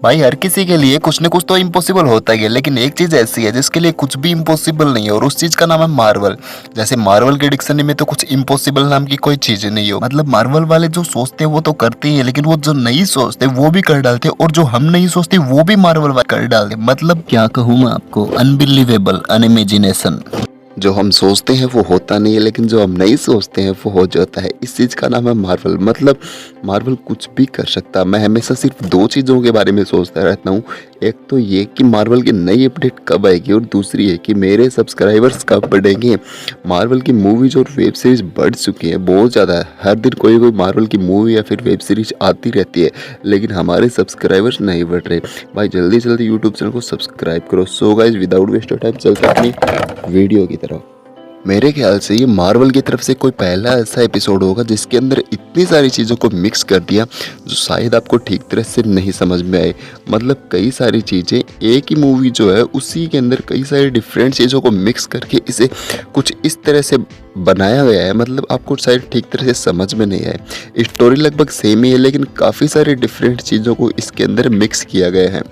भाई हर किसी के लिए कुछ न कुछ तो इम्पॉसिबल होता ही है, लेकिन एक चीज ऐसी है जिसके लिए कुछ भी इम्पॉसिबल नहीं है और उस चीज का नाम है मार्वल। जैसे मार्वल के डिक्शनरी में तो कुछ इम्पॉसिबल नाम की कोई चीज नहीं हो। मतलब मार्वल वाले जो सोचते हैं वो तो करते ही है, लेकिन वो जो नहीं सोचते वो भी कर डालते हैं, और जो हम नहीं सोचते वो भी मार्वल वाले कर डालते हैं। मतलब क्या कहूँ मैं आपको, अनबिलीवेबल, अनइमेजिनेशन। जो हम सोचते हैं वो होता नहीं है, लेकिन जो हम नहीं सोचते हैं वो हो जाता है। इस चीज़ का नाम है मार्वल। मतलब मार्वल कुछ भी कर सकता है। मैं हमेशा सिर्फ दो चीज़ों के बारे में सोचता रहता हूँ। एक तो ये कि मार्वल की नई अपडेट कब आएगी, और दूसरी है कि मेरे सब्सक्राइबर्स कब बढ़ेंगे। मार्वल की मूवीज और वेब सीरीज बढ़ चुकी है बहुत ज़्यादा। हर दिन कोई कोई मार्वल की मूवी या फिर वेब सीरीज आती रहती है, लेकिन हमारे सब्सक्राइबर्स नहीं बढ़ रहे। भाई जल्दी जल्दी यूट्यूब चैनल को सब्सक्राइब करो। So guys, without waste of time चलते हैं अपनी वीडियो की तरफ। मेरे ख्याल से ये मार्वल की तरफ से कोई पहला ऐसा एपिसोड होगा जिसके अंदर इतनी सारी चीज़ों को मिक्स कर दिया जो शायद आपको ठीक तरह से नहीं समझ में आए। मतलब कई सारी चीज़ें एक ही मूवी जो है उसी के अंदर कई सारी डिफरेंट चीज़ों को मिक्स करके इसे कुछ इस तरह से बनाया गया है, मतलब आपको शायद ठीक तरह से समझ में नहीं आए। स्टोरी लगभग सेम ही है, लेकिन काफ़ी सारी डिफरेंट चीज़ों को इसके अंदर मिक्स किया गया है।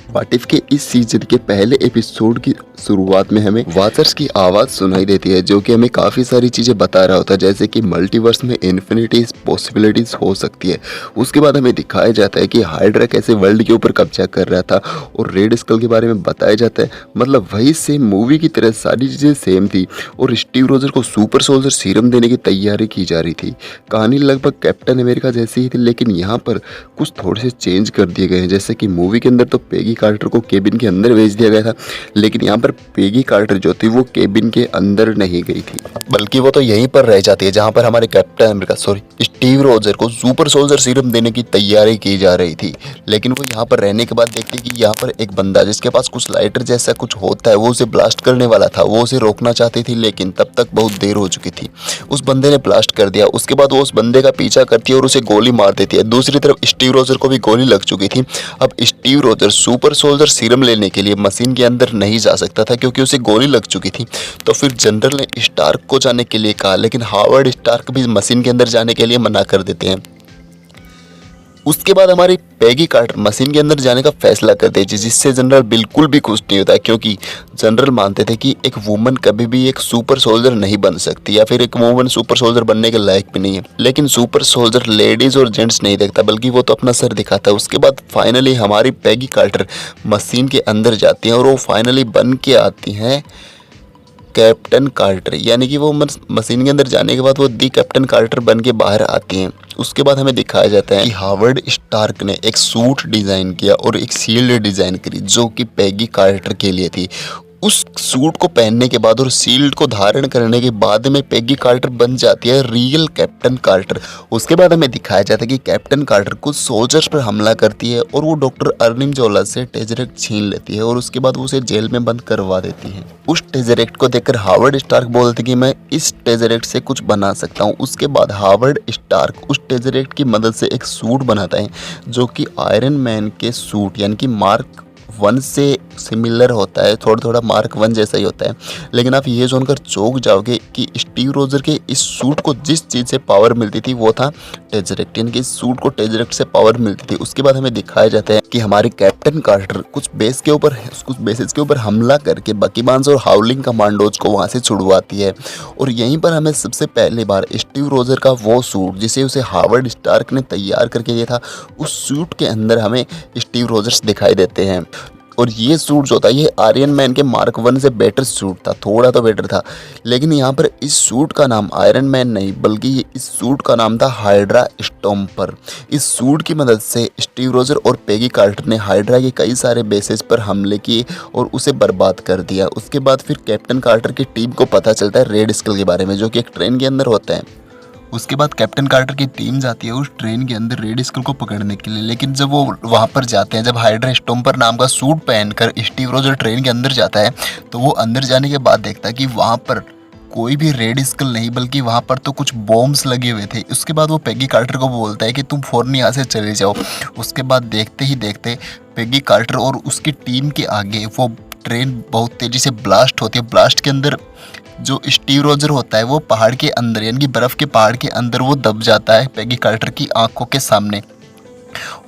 व्हाट इफ के इस सीजन के पहले एपिसोड की शुरुआत में हमें वाचर्स की आवाज़ सुनाई देती है, जो कि हमें काफ़ी सारी चीज़ें बता रहा होता है, जैसे कि मल्टीवर्स में इन्फिनिटीज पॉसिबिलिटीज हो सकती है। उसके बाद हमें दिखाया जाता है कि हाइड्रा कैसे वर्ल्ड के ऊपर कब्जा कर रहा था, और रेड स्कल के बारे में बताया जाता है। मतलब वही सेम मूवी की तरह सारी चीज़ें सेम थी, और स्टीव रोजर को सुपर सोल्जर सीरम देने की तैयारी की जा रही थी। कहानी लगभग कैप्टन अमेरिका जैसी ही थी, लेकिन यहाँ पर कुछ थोड़े से चेंज कर दिए गए हैं। जैसे कि मूवी के अंदर तो पेगी कार्टर को केबिन के अंदर भेज दिया गया था, लेकिन यहाँ पर पेगी कार्टर जो थी वो केबिन के अंदर नहीं गई थी, बल्कि वो तो यहीं पर रह जाती है जहाँ पर हमारे कैप्टन अमेरिका स्टीव रोजर को सुपर सोल्जर सीरम देने की तैयारी की जा रही थी। लेकिन वो यहाँ पर रहने के बाद देखती कि यहाँ पर एक बंदा जिसके पास कुछ लाइटर जैसा कुछ होता है, वो उसे ब्लास्ट करने वाला था। वो उसे रोकना चाहती थी, लेकिन तब तक बहुत देर हो चुकी थी। उस बंदे ने ब्लास्ट कर दिया। उसके बाद वो उस बंदे का पीछा करती है और उसे गोली मार देती है। दूसरी तरफ स्टीव रोजर को भी गोली लग चुकी थी। अब Steve Roger super soldier serum लेने के लिए मशीन के अंदर नहीं जा सकता था, क्योंकि उसे गोली लग चुकी थी। तो फिर जनरल ने स्टार्क को जाने के लिए कहा, लेकिन हावर्ड स्टार्क भी मशीन के अंदर जाने के लिए मना कर देते हैं। उसके बाद हमारी पेगी कार्टर मशीन के अंदर जाने का फैसला करते हैं, जिससे जनरल बिल्कुल भी खुश नहीं होता, क्योंकि जनरल मानते थे कि एक वुमन कभी भी एक सुपर सोल्जर नहीं बन सकती, या फिर एक वुमन सुपर सोल्जर बनने के लायक भी नहीं है। लेकिन सुपर सोल्जर लेडीज और जेंट्स नहीं देखता, बल्कि वो तो अपना सर दिखाता है। उसके बाद फाइनली हमारी पेगी कार्टर मशीन के अंदर जाती हैं, और वो फाइनली बन के आती हैं कैप्टन कार्टर। यानी कि वो मशीन के अंदर जाने के बाद वो दी कैप्टन कार्टर बन के बाहर आती हैं। उसके बाद हमें दिखाया जाता है कि हावर्ड स्टार्क ने एक सूट डिज़ाइन किया और एक शील्ड डिज़ाइन करी, जो कि पेगी कार्टर के लिए थी। उस सूट को पहनने के बाद और शील्ड को धारण करने के बाद में पेगी कार्टर बन जाती है रियल कैप्टन कार्टर। उसके बाद हमें दिखाया जाता है कि कैप्टन कार्टर कुछ सोल्जर्स पर हमला करती है, और वो डॉक्टर अर्निम जोला से टेजरेक्ट छीन लेती है, और उसके बाद वो उसे जेल में बंद करवा देती है। उस टेजरेक्ट को देखकर हावर्ड स्टार्क बोलते कि मैं इस टेजरेक्ट से कुछ बना सकता हूँ। उसके बाद हावर्ड स्टार्क उस टेजरेक्ट की मदद से एक सूट बनाता है, जो कि आयरन मैन के सूट यानी कि मार्क 1 से सिमिलर होता है, थोड़ा थोड़ा मार्क 1 जैसा ही होता है। लेकिन आप ये सुनकर चौंक जाओगे कि स्टीव रोजर के इस सूट को जिस चीज़ से पावर मिलती थी वो था टेजरेक्ट, यानी कि इस सूट को टेजरेक्ट से पावर मिलती थी। उसके बाद हमें दिखाया जाता है कि हमारी कैप्टन कार्टर कुछ बेसेस के ऊपर हमला करके बकीबांस और हाउलिंग कमांडोज को वहाँ से छुड़वाती है। और यहीं पर हमें सबसे पहली बार स्टीव रोजर का वो सूट जिसे उसे हावर्ड स्टार्क ने तैयार करके दिया था, उस सूट के अंदर हमें स्टीव रोजर्स दिखाई देते हैं। और ये सूट जो था ये आयरन मैन के मार्क 1 से बेटर सूट था, थोड़ा तो बेटर था। लेकिन यहाँ पर इस सूट का नाम आयरन मैन नहीं, बल्कि इस सूट का नाम था हाइड्रा स्टॉम्पर। इस सूट की मदद से स्टीव रोजर और पेगी कार्टर ने हाइड्रा के कई सारे बेसेस पर हमले किए और उसे बर्बाद कर दिया। उसके बाद फिर कैप्टन कार्टर की टीम को पता चलता है रेड स्कल के बारे में, जो कि एक ट्रेन के अंदर होता है। उसके बाद कैप्टन कार्टर की टीम जाती है उस ट्रेन के अंदर रेड स्कल को पकड़ने के लिए। लेकिन जब वो वहाँ पर जाते हैं, जब हाइड्रा स्टॉम्पर नाम का सूट पहनकर स्टीव रोजर ट्रेन के अंदर जाता है, तो वो अंदर जाने के बाद देखता है कि वहाँ पर कोई भी रेड स्कल नहीं, बल्कि वहाँ पर तो कुछ बॉम्ब्स लगे हुए थे। उसके बाद वो पेगी कार्टर को बोलता है कि तुम फौरन यहाँ से चले जाओ। उसके बाद देखते ही देखते पेगी कार्टर और उसकी टीम के आगे वो ट्रेन बहुत तेज़ी से ब्लास्ट होती है। ब्लास्ट के अंदर जो स्टीव रोजर होता है वो पहाड़ के अंदर यानी कि बर्फ़ के पहाड़ के अंदर वो दब जाता है पेगी कार्टर की आंखों के सामने।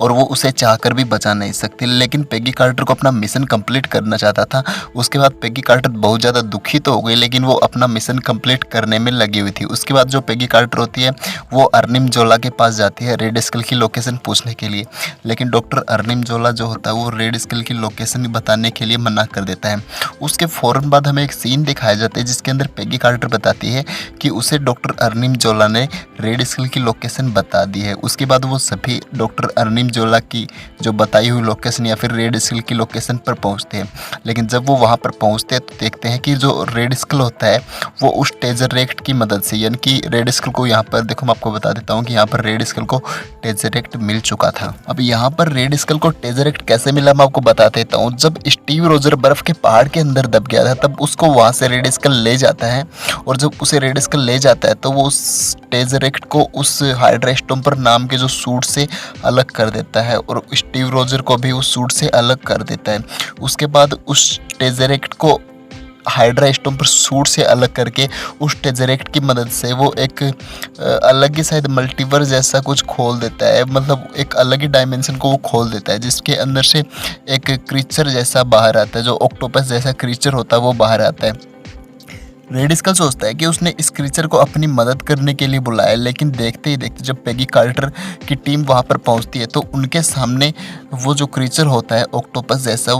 और वो उसे चाहकर भी बचा नहीं सकती। लेकिन पेगी कार्टर को अपना मिशन कंप्लीट करना चाहता था। उसके बाद पेगी कार्टर बहुत ज़्यादा दुखी तो हो गई, लेकिन वो अपना मिशन कंप्लीट करने में लगी हुई थी। उसके बाद जो पेगी कार्टर होती है वो अर्निम जोला के पास जाती है रेड स्कल की लोकेशन पूछने के लिए। लेकिन डॉक्टर अर्निम जोला जो होता है वो रेड स्कल की लोकेशन बताने के लिए मना कर देता है। उसके फ़ौरन बाद हमें एक सीन दिखाया जाता है जिसके अंदर पेगी कार्टर बताती है कि उसे डॉक्टर अर्निम जोला ने रेड स्कल की लोकेशन बता दी है। उसके बाद वो सभी डॉक्टर अर्निम जोला की जो बताई हुई लोकेशन या फिर रेड स्कल की लोकेशन पर पहुंचते हैं। लेकिन जब वो वहां पर पहुंचते हैं तो देखते हैं कि जो रेड स्कल होता है वो उस टेजरेक्ट की मदद से, यानी कि रेड स्कल को यहाँ पर देखो मैं आपको बता देता हूँ कि यहाँ पर रेड स्कल को टेजरेक्ट मिल चुका था। अब यहाँ पर रेड स्कल को टेजरेक्ट कैसे मिला मैं आपको बता देता हूँ। जब स्टीव रोजर बर्फ के पहाड़ के अंदर दब गया था तब उसको वहाँ से रेड स्कल ले जाता है, और जब उसे रेड स्कल ले जाता है तो वो उस टेजरेक्ट को उस हाइड्रा स्टॉम्पर नाम के जो सूट से अलग कर देता है और स्टीव रोजर को भी उस सूट से अलग कर देता है। उसके बाद उस टेजरेक्ट को हाइड्रा स्टॉम्पर सूट से अलग करके उस टेजरेक्ट की मदद से वो एक अलग ही शायद मल्टीवर्स जैसा कुछ खोल देता है, मतलब एक अलग ही डायमेंशन को वो खोल देता है जिसके अंदर से एक क्रीचर जैसा बाहर आता है, जो ऑक्टोपस जैसा क्रीचर होता है वो बाहर आता है। रेड स्कल सोचता है कि उसने इस क्रीचर को अपनी मदद करने के लिए बुलाया, लेकिन देखते ही देखते जब पेगी कार्टर की टीम वहाँ पर पहुँचती है तो उनके सामने वो जो क्रीचर होता है ऑक्टोपस जैसा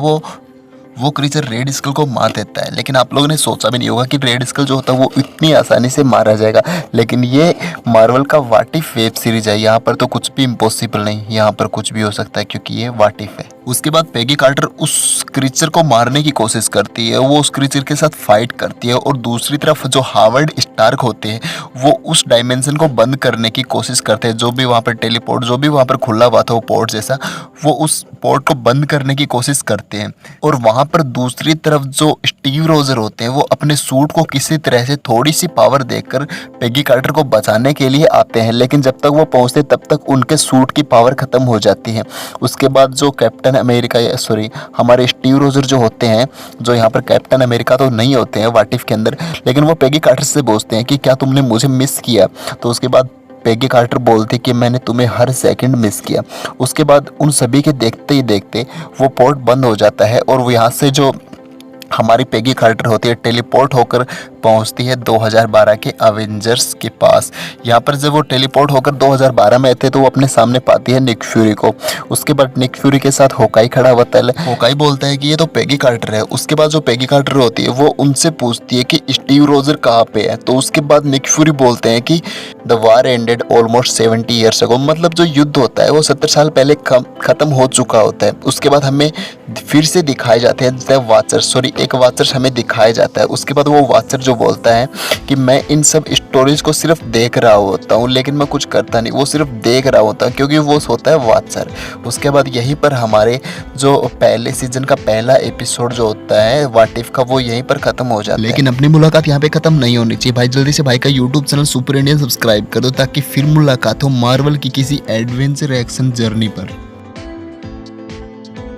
वो क्रीचर रेड स्कल को मार देता है। लेकिन आप लोगों ने सोचा भी नहीं होगा कि रेड स्कल जो होता है वो इतनी आसानी से मारा जाएगा। लेकिन ये मार्वल का व्हाट इफ वेब सीरीज है, यहाँ पर तो कुछ भी इम्पॉसिबल नहीं, यहाँ पर कुछ भी हो सकता है क्योंकि ये व्हाट इफ है। उसके बाद पेगी कार्टर उस क्रीचर को मारने की कोशिश करती है, वो उस क्रीचर के साथ फाइट करती है, और दूसरी तरफ जो हावर्ड स्टार्क होते हैं वो उस डायमेंशन को बंद करने की कोशिश करते हैं। जो भी वहाँ पर टेलीपोर्ट, जो भी वहाँ पर खुला हुआ था वो पोर्ट जैसा, वो उस पोर्ट को बंद करने की कोशिश करते हैं। और वहाँ पर दूसरी तरफ जो स्टीव रोजर होते हैं वो अपने सूट को किसी तरह से थोड़ी सी पावर देकर पेगी कार्टर को बचाने के लिए आते हैं, लेकिन जब तक वो पहुँचते तब तक उनके सूट की पावर ख़त्म हो जाती है। उसके बाद जो कैप्टन अमेरिका, सॉरी हमारे स्टीव रोजर जो होते हैं, जो यहाँ पर कैप्टन अमेरिका तो नहीं होते हैं व्हाट इफ के अंदर, लेकिन वो पेगी कार्टर से पूछते हैं कि क्या तुमने मुझे मिस किया। तो उसके बाद पेगी कार्टर बोलती कि मैंने तुम्हें हर सेकंड मिस किया। उसके बाद उन सभी के देखते ही देखते वो पोर्ट बंद हो जाता है और वो यहाँ से जो हमारी पेगी कार्टर होती है टेलीपोर्ट होकर पहुंचती है 2012 के अवेंजर्स के पास। यहाँ पर जब वो टेलीपोर्ट होकर 2012 में थे तो वो अपने सामने पाती है निक फ्यूरी को। उसके बाद निक फ्यूरी के साथ होकाई खड़ा होता है। होकाई बोलता है कि ये तो पेगी कार्टर है। उसके बाद जो पेगी कार्टर होती है वो उनसे पूछती है कि स्टीव रोजर कहाँ पे है। तो उसके बाद निक फ्यूरी बोलते हैं कि the war ended almost 70 years ago, मतलब जो युद्ध होता है वो 70 साल पहले खत्म हो चुका होता है। उसके बाद हमें फिर से दिखाए जाते हैं द वाचर, सॉरी एक वाचर हमें दिखाया जाता है। उसके बाद वो वाचर जो बोलता है कि मैं इन सब स्टोरीज को सिर्फ देख रहा होता हूँ लेकिन मैं कुछ करता नहीं, वो सिर्फ देख रहा होता है क्योंकि वो होता है वाचर। उसके बाद यहीं पर हमारे जो पहले सीजन का पहला एपिसोड जो होता है व्हाट इफ का वो यहीं पर खत्म हो जाता है। लेकिन अपनी मुलाकात यहाँ पे खत्म नहीं होनी चाहिए भाई, जल्दी से भाई का YouTube channel super Indian subscribe कर दो ताकि फिर मुलाकात हो मार्वल की किसी एडवेंचर एक्शन जर्नी पर।